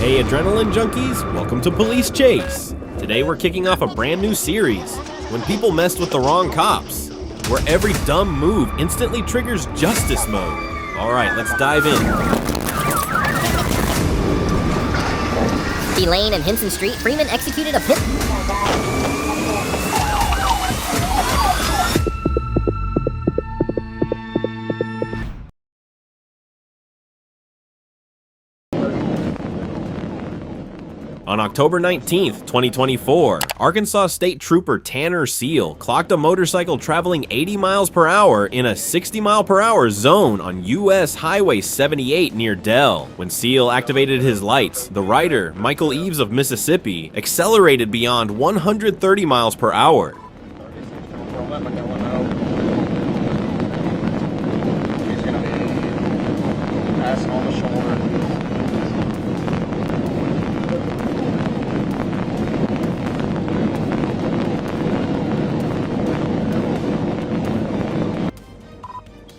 Hey adrenaline junkies, welcome to Police Chase. Today we're kicking off a brand new series, When People Messed with the Wrong Cops, where every dumb move instantly triggers justice mode. Alright, let's dive in. D Lane and Hinson Street, Freeman executed a pit. On October 19th, 2024, Arkansas State Trooper Tanner Seal clocked a motorcycle traveling 80 miles per hour in a 60 mile per hour zone on US Highway 78 near Dell. When Seal activated his lights, the rider, Michael Eves of Mississippi, accelerated beyond 130 miles per hour.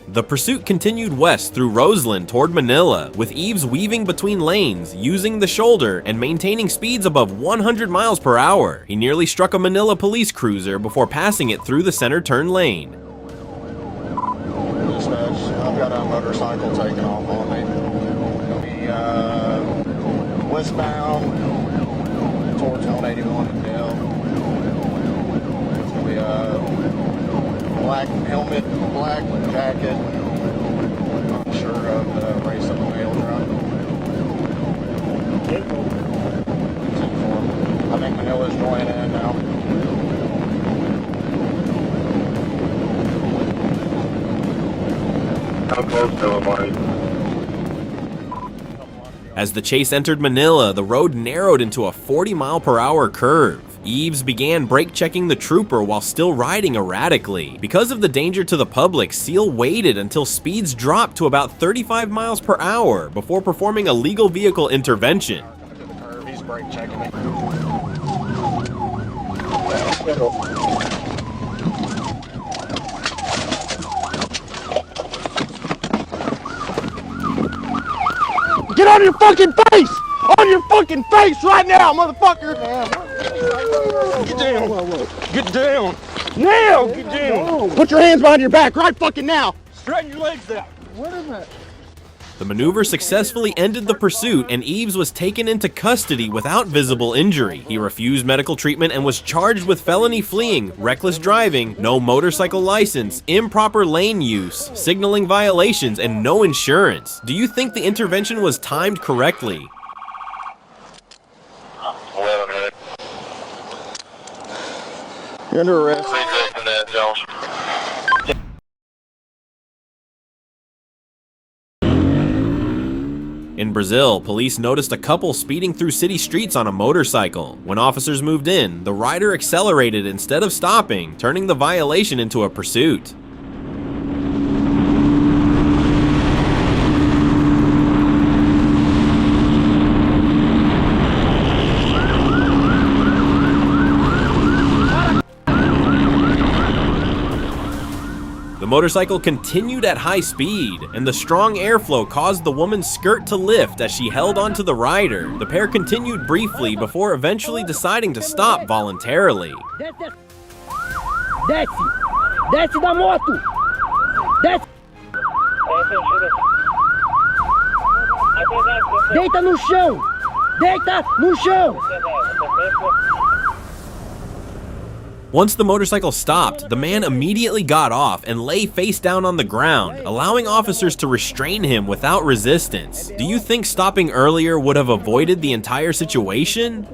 The pursuit continued west through Roseland toward Manila, with Eves weaving between lanes, using the shoulder, and maintaining speeds above 100 miles per hour. He nearly struck a Manila police cruiser before passing it through the center turn lane. Dispatch, I've got a motorcycle taking off on me. It'll be westbound towards 181 in Dell. It's going to be black helmet, black jacket, shirt of the race of the mail truck. I think Manila's joining in now. How close to him, buddy? As the chase entered Manila, the road narrowed into a 40 mile per hour curve. Eves began brake checking the trooper while still riding erratically. Because of the danger to the public, Seal waited until speeds dropped to about 35 miles per hour before performing a legal vehicle intervention. He's brake checking me. Get on your fucking face! On your fucking face right now, motherfucker! Get down! Get down! Now! Get down! Put your hands behind your back right fucking now! Straighten your legs out! What is that? The maneuver successfully ended the pursuit, and Eves was taken into custody without visible injury. He refused medical treatment and was charged with felony fleeing, reckless driving, no motorcycle license, improper lane use, signaling violations, and no insurance. Do you think the intervention was timed correctly? 11 minutes. You're under arrest. Jones. In Brazil, police noticed a couple speeding through city streets on a motorcycle. When officers moved in, the rider accelerated instead of stopping, turning the violation into a pursuit. The motorcycle continued at high speed, and the strong airflow caused the woman's skirt to lift as she held onto the rider. The pair continued briefly before eventually deciding to stop voluntarily. Desce da moto! Desce! Deita no chão! Deita no chão! Once the motorcycle stopped, the man immediately got off and lay face down on the ground, allowing officers to restrain him without resistance. Do you think stopping earlier would have avoided the entire situation?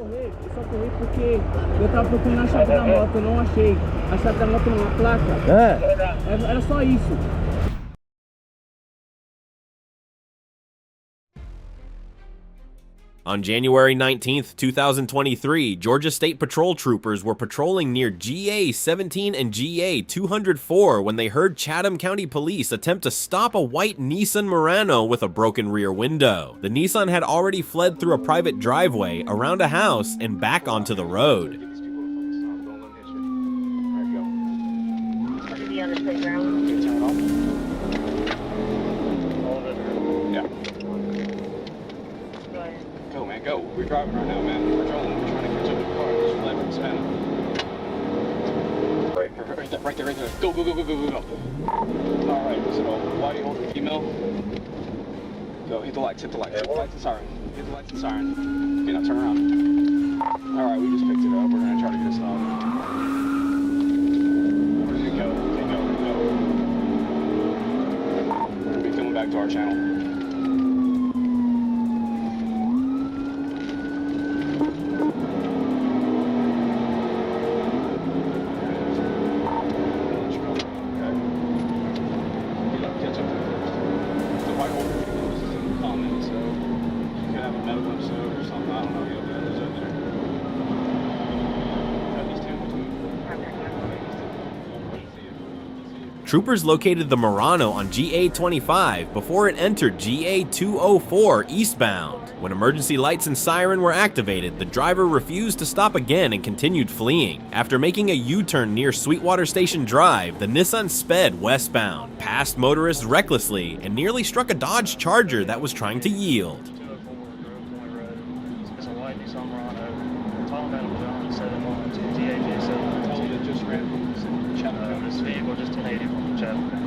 Eu tava procurando a chave da moto, eu não achei. A chave da moto não, a placa. Era só isso. On January 19th, 2023, Georgia State Patrol troopers were patrolling near GA 17 and GA 204 when they heard Chatham County Police attempt to stop a white Nissan Murano with a broken rear window. The Nissan had already fled through a private driveway, around a house, and back onto the road. Go, man, go. we're driving right now, man. We're patrolling. We're trying to catch up with the car. Just let it spin. Right there. Go. All right, so why do you hold the female? Go, hit the lights. Hit the lights and siren. Hit the lights and siren. Okay, now turn around. All right, we just picked it up. We're gonna try to get it stopped. Where did it go? Okay, go. We're gonna be coming back to our channel. Troopers located the Murano on GA-25 before it entered GA-204 eastbound. When emergency lights and siren were activated, the driver refused to stop again and continued fleeing. After making a U-turn near Sweetwater Station Drive, the Nissan sped westbound, passed motorists recklessly, and nearly struck a Dodge Charger that was trying to yield. It's a white Nissan Murano. Tall metal John 712 DAJ 712. Just ran from This vehicle just 1080 from Chattanooga.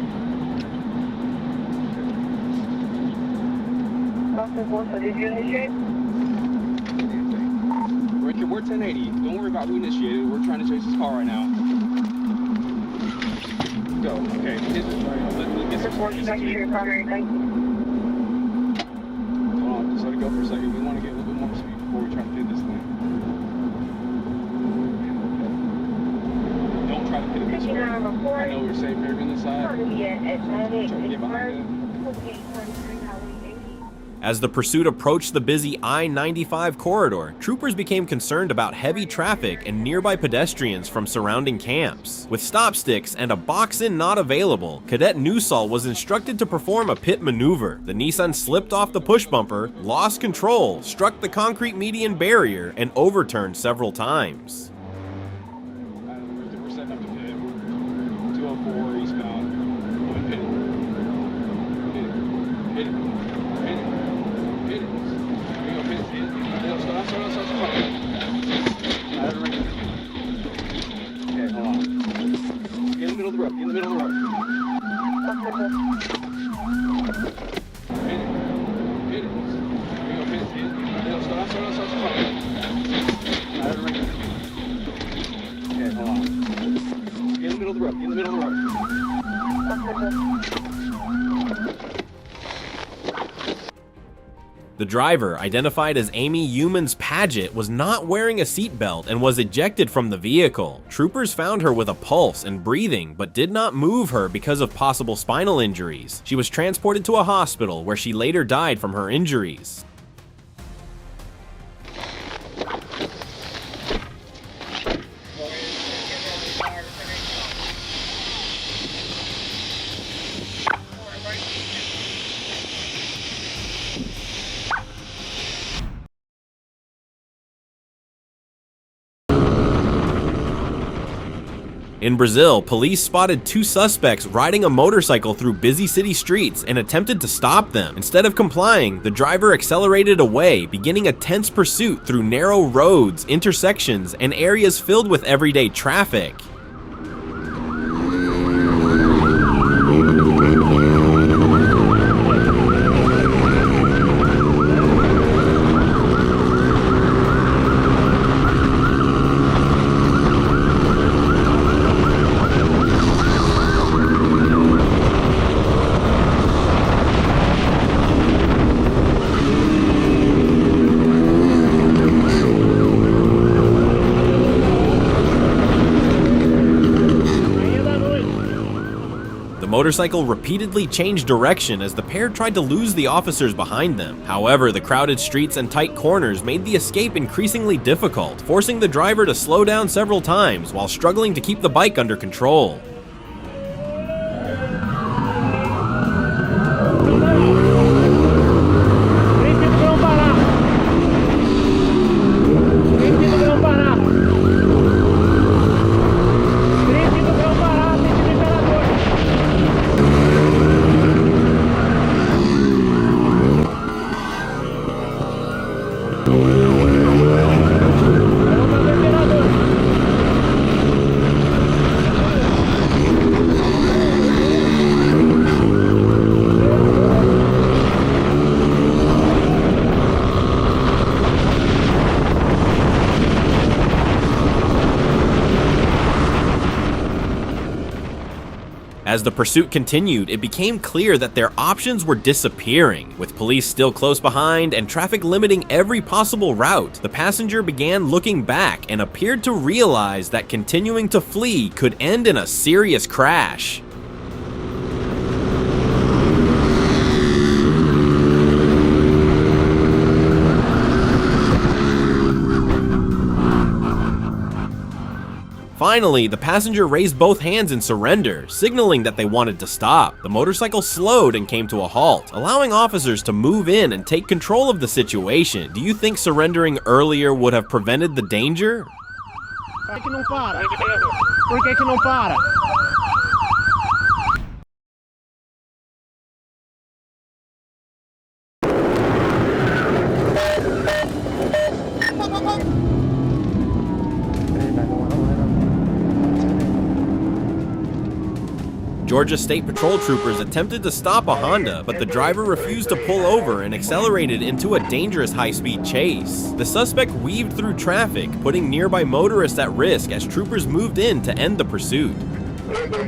We're 1080. Don't worry about who initiated. We're trying to chase this car right now. Go. Okay. Let's get some Hold on. Just let it go for a second. We want to get a little bit more speed before we try to hit this thing. Don't try to hit it this way. I know we're safe here on this side. Try to get behind it. As the pursuit approached the busy I-95 corridor, troopers became concerned about heavy traffic and nearby pedestrians from surrounding camps. With stop sticks and a box-in not available, Cadet Newsall was instructed to perform a pit maneuver. The Nissan slipped off the push bumper, lost control, struck the concrete median barrier, and overturned several times. We're setting up the pit. 204 eastbound. Hit it. Okay, hold on. Get in the middle of the road. Hit it. Stop. Okay, hold on. Get in the middle of the road. The driver, identified as Amy Humans Paget, was not wearing a seatbelt and was ejected from the vehicle. Troopers found her with a pulse and breathing, but did not move her because of possible spinal injuries. She was transported to a hospital where she later died from her injuries. In Brazil, police spotted two suspects riding a motorcycle through busy city streets and attempted to stop them. Instead of complying, the driver accelerated away, beginning a tense pursuit through narrow roads, intersections, and areas filled with everyday traffic. The motorcycle repeatedly changed direction as the pair tried to lose the officers behind them. However, the crowded streets and tight corners made the escape increasingly difficult, forcing the driver to slow down several times while struggling to keep the bike under control. No. As the pursuit continued, it became clear that their options were disappearing. With police still close behind and traffic limiting every possible route, the passenger began looking back and appeared to realize that continuing to flee could end in a serious crash. Finally, the passenger raised both hands in surrender, signaling that they wanted to stop. The motorcycle slowed and came to a halt, allowing officers to move in and take control of the situation. Do you think surrendering earlier would have prevented the danger? Por que não para? Por que não para? Georgia State Patrol troopers attempted to stop a Honda, but the driver refused to pull over and accelerated into a dangerous high-speed chase. The suspect weaved through traffic, putting nearby motorists at risk as troopers moved in to end the pursuit. Hit the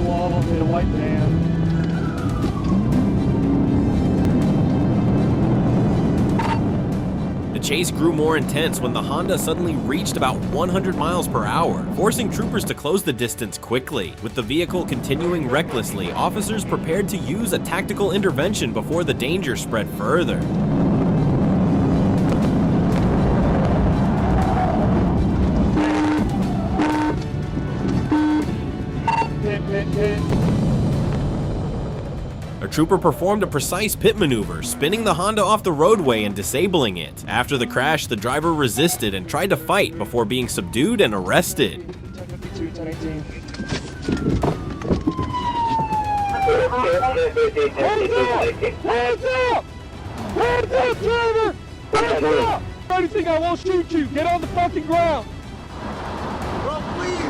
wall, hit a white van. The chase grew more intense when the Honda suddenly reached about 100 miles per hour, forcing troopers to close the distance quickly. With the vehicle continuing recklessly, officers prepared to use a tactical intervention before the danger spread further. A trooper performed a precise pit maneuver, spinning the Honda off the roadway and disabling it. After the crash, the driver resisted and tried to fight before being subdued and arrested. 1052, 1018. Hands up! Hands up, driver! Hands up! Anything, I won't shoot you. Get on the fucking ground. Bro, please.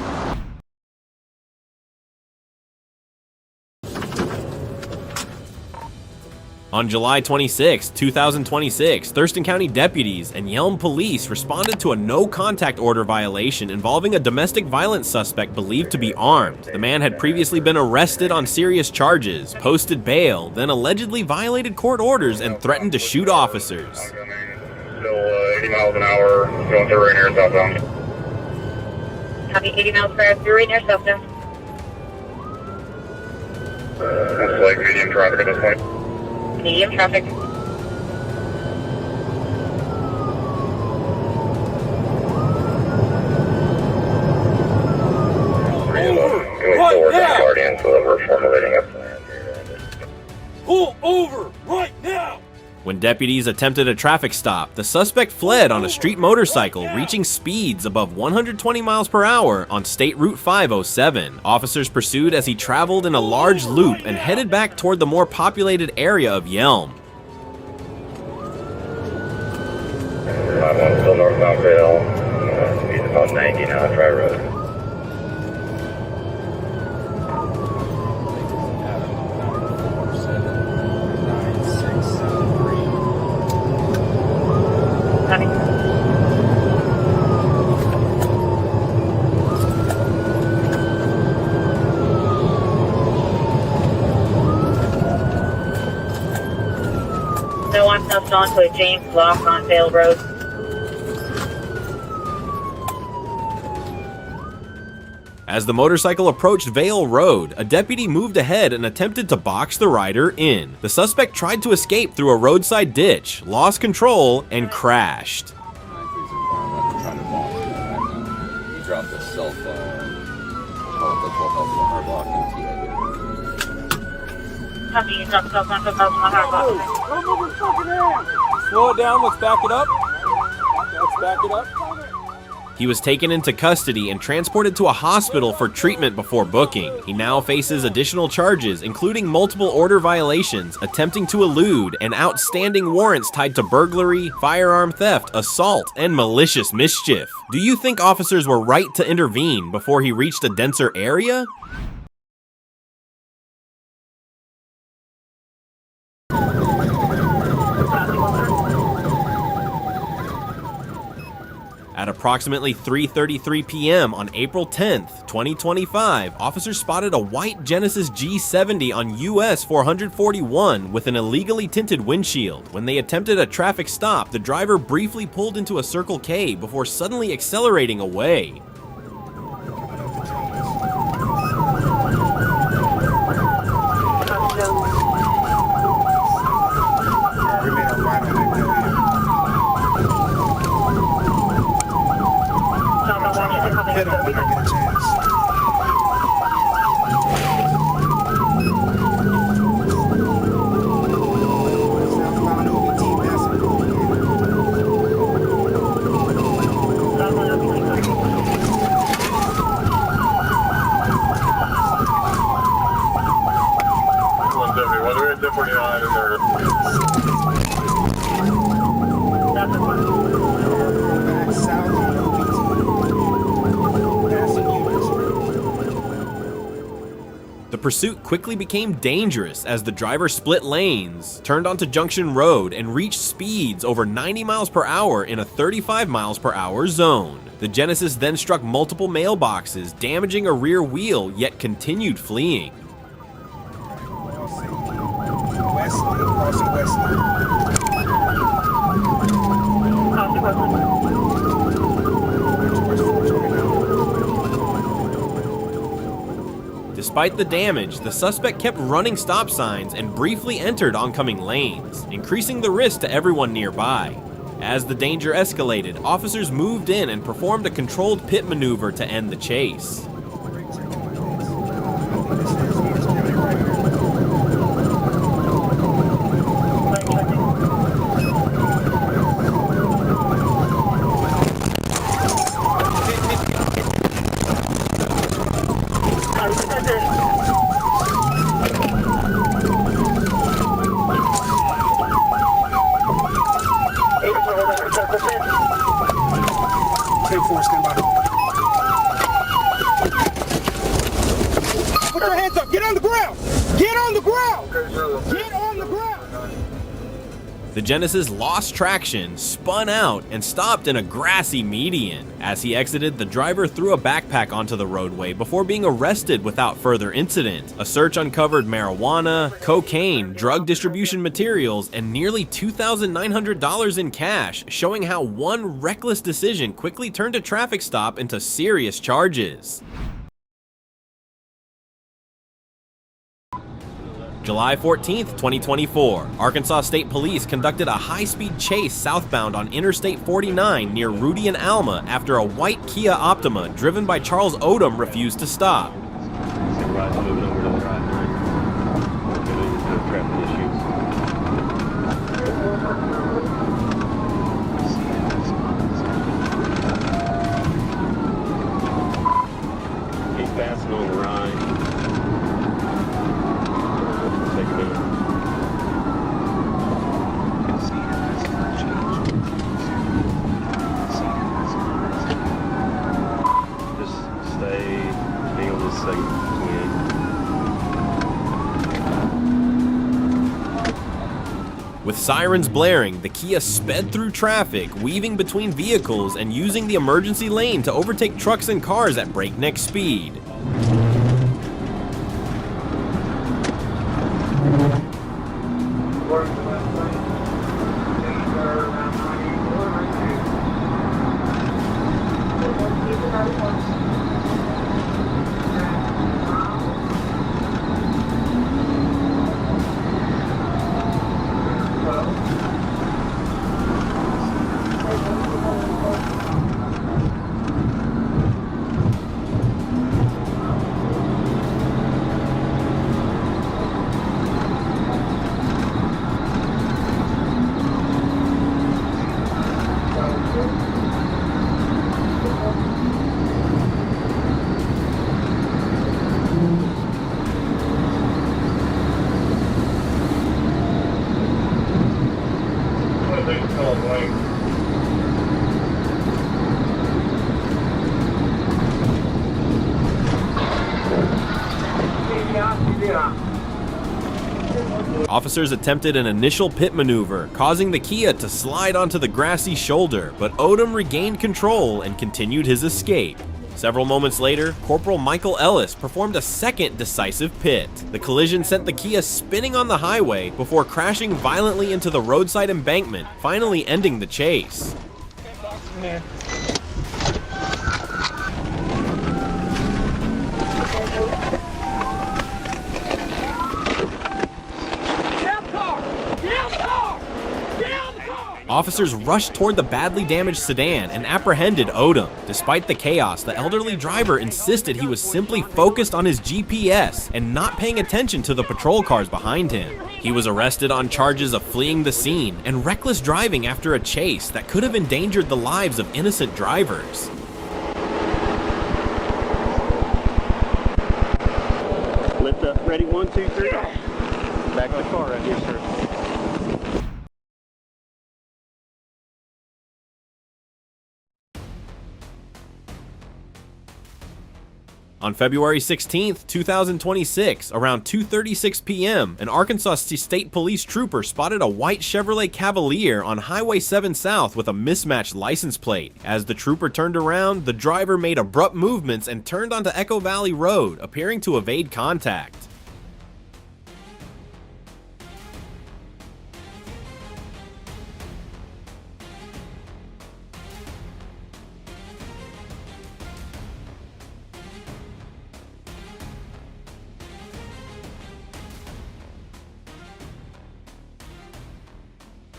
On July 26, 2026, Thurston County deputies and Yelm police responded to a no-contact order violation involving a domestic violence suspect believed to be armed. The man had previously been arrested on serious charges, posted bail, then allegedly violated court orders and threatened to shoot officers. Still 80 miles an hour, going through right near southbound. Copy, 80 miles per hour through right near southbound. Looks like medium traffic at this point. Medium traffic. Going forward to the Guardian, so that we're formulating a plan here. Pull over right now! When deputies attempted a traffic stop, the suspect fled on a street motorcycle, reaching speeds above 120 miles per hour on State Route 507. Officers pursued as he traveled in a large loop and headed back toward the more populated area of Yelm. 91 still northbound Vale, speed about 90 now on Dry Road. Copy. No one passed on to a James Block on Vale Road. As the motorcycle approached Vale Road, a deputy moved ahead and attempted to box the rider in. The suspect tried to escape through a roadside ditch, lost control, and crashed. He dropped his cell phone. Copy, you dropped cell phone for Baltimore Harbor. Slow it down, let's back it up. Let's back it up. He was taken into custody and transported to a hospital for treatment before booking. He now faces additional charges, including multiple order violations, attempting to elude, and outstanding warrants tied to burglary, firearm theft, assault, and malicious mischief. Do you think officers were right to intervene before he reached a denser area? At approximately 3:33 p.m. on April 10th, 2025, officers spotted a white Genesis G70 on US 441 with an illegally tinted windshield. When they attempted a traffic stop, the driver briefly pulled into a Circle K before suddenly accelerating away. The pursuit quickly became dangerous as the driver split lanes, turned onto Junction Road, and reached speeds over 90 miles per hour in a 35 miles per hour zone. The Genesis then struck multiple mailboxes, damaging a rear wheel, yet continued fleeing. Despite the damage, the suspect kept running stop signs and briefly entered oncoming lanes, increasing the risk to everyone nearby. As the danger escalated, officers moved in and performed a controlled pit maneuver to end the chase. Put your hands up. Get on the ground. Get on the ground. Get on the ground. The Genesis lost traction, spun out, and stopped in a grassy median. As he exited, the driver threw a backpack onto the roadway before being arrested without further incident. A search uncovered marijuana, cocaine, drug distribution materials, and nearly $2,900 in cash, showing how one reckless decision quickly turned a traffic stop into serious charges. July 14th, 2024, Arkansas State Police conducted a high-speed chase southbound on Interstate 49 near Rudy and Alma after a white Kia Optima driven by Charles Odom refused to stop. Everybody's moving over to the right lane. Traffic issues. He's passing on the right. With sirens blaring, the Kia sped through traffic, weaving between vehicles and using the emergency lane to overtake trucks and cars at breakneck speed. Officers attempted an initial pit maneuver, causing the Kia to slide onto the grassy shoulder, but Odom regained control and continued his escape. Several moments later, Corporal Michael Ellis performed a second decisive pit. The collision sent the Kia spinning on the highway before crashing violently into the roadside embankment, finally ending the chase. Officers rushed toward the badly damaged sedan and apprehended Odom. Despite the chaos, the elderly driver insisted he was simply focused on his GPS and not paying attention to the patrol cars behind him. He was arrested on charges of fleeing the scene and reckless driving after a chase that could have endangered the lives of innocent drivers. Lift up, ready, 1, 2, 3. Back the car right here, sir. On February 16, 2026, around 2:36 p.m., an Arkansas State Police trooper spotted a white Chevrolet Cavalier on Highway 7 South with a mismatched license plate. As the trooper turned around, the driver made abrupt movements and turned onto Echo Valley Road, appearing to evade contact.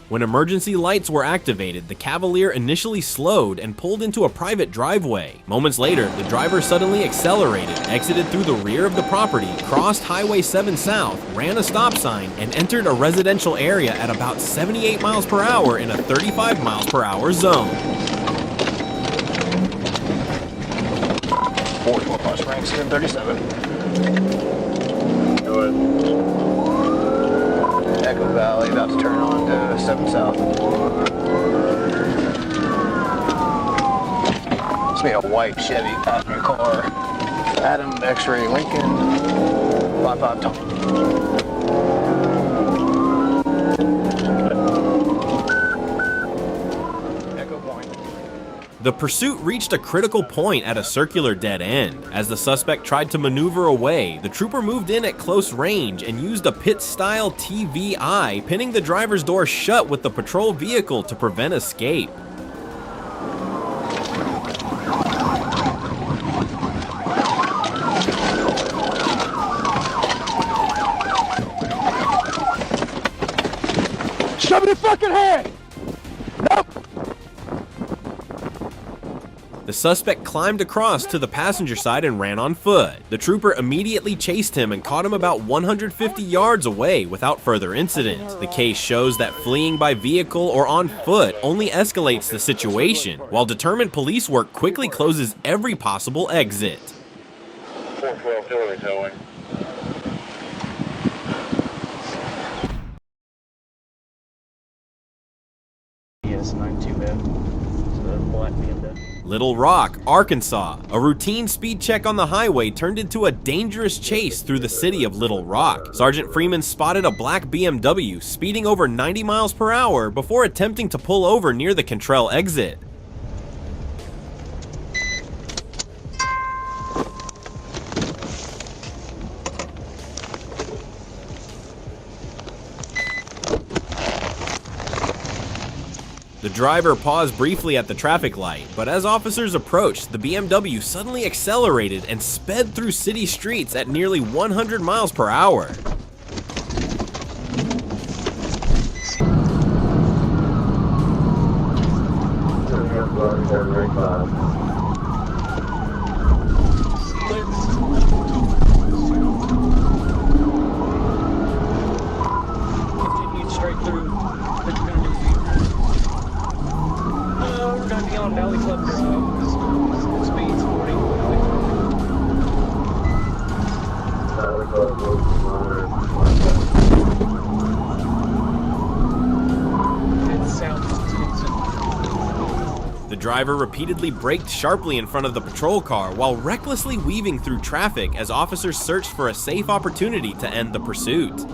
When emergency lights were activated, the Cavalier initially slowed and pulled into a private driveway. Moments later, the driver suddenly accelerated, exited through the rear of the property, crossed Highway 7 South, ran a stop sign, and entered a residential area at about 78 miles per hour in a 35 miles per hour zone. 44 plus ranks 1037. Go ahead. Echo Valley, about to turn on to 7 South. It's me a white Chevy passenger car. Adam X-Ray Lincoln 55 Tom. Echo Point. The pursuit reached a critical point at a circular dead end. As the suspect tried to maneuver away, the trooper moved in at close range and used a pit-style TVI, pinning the driver's door shut with the patrol vehicle to prevent escape. Shove it in fucking head! Nope! The suspect climbed across to the passenger side and ran on foot. The trooper immediately chased him and caught him about 150 yards away without further incident. The case shows that fleeing by vehicle or on foot only escalates the situation, while determined police work quickly closes every possible exit. 412 Hillary towing. Yes, 92F. So the black BMW. Little Rock, Arkansas. A routine speed check on the highway turned into a dangerous chase through the city of Little Rock. Sergeant Freeman spotted a black BMW speeding over 90 miles per hour before attempting to pull over near the Cantrell exit. The driver paused briefly at the traffic light, but as officers approached, the BMW suddenly accelerated and sped through city streets at nearly 100 miles per hour. Continued straight through. We're going to be on Valley Club Drive. Speed's 40. It's south. The driver repeatedly braked sharply in front of the patrol car while recklessly weaving through traffic as officers searched for a safe opportunity to end the pursuit.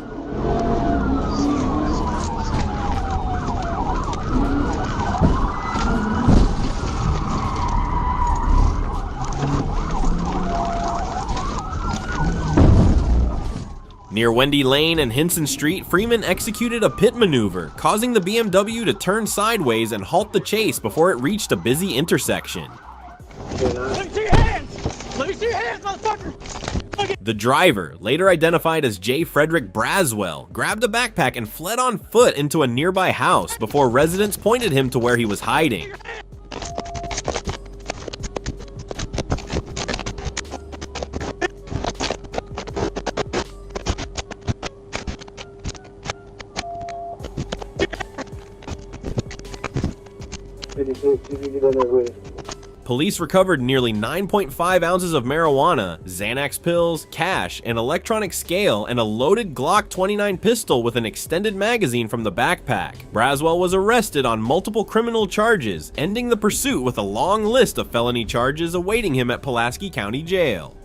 Near Wendy Lane and Hinson Street, Freeman executed a pit maneuver, causing the BMW to turn sideways and halt the chase before it reached a busy intersection. Let me see your hands! Let me see your hands, motherfucker! The driver, later identified as J. Frederick Braswell, grabbed a backpack and fled on foot into a nearby house before residents pointed him to where he was hiding. Police recovered nearly 9.5 ounces of marijuana, Xanax pills, cash, an electronic scale, and a loaded Glock 29 pistol with an extended magazine from the backpack. Braswell was arrested on multiple criminal charges, ending the pursuit with a long list of felony charges awaiting him at Pulaski County Jail.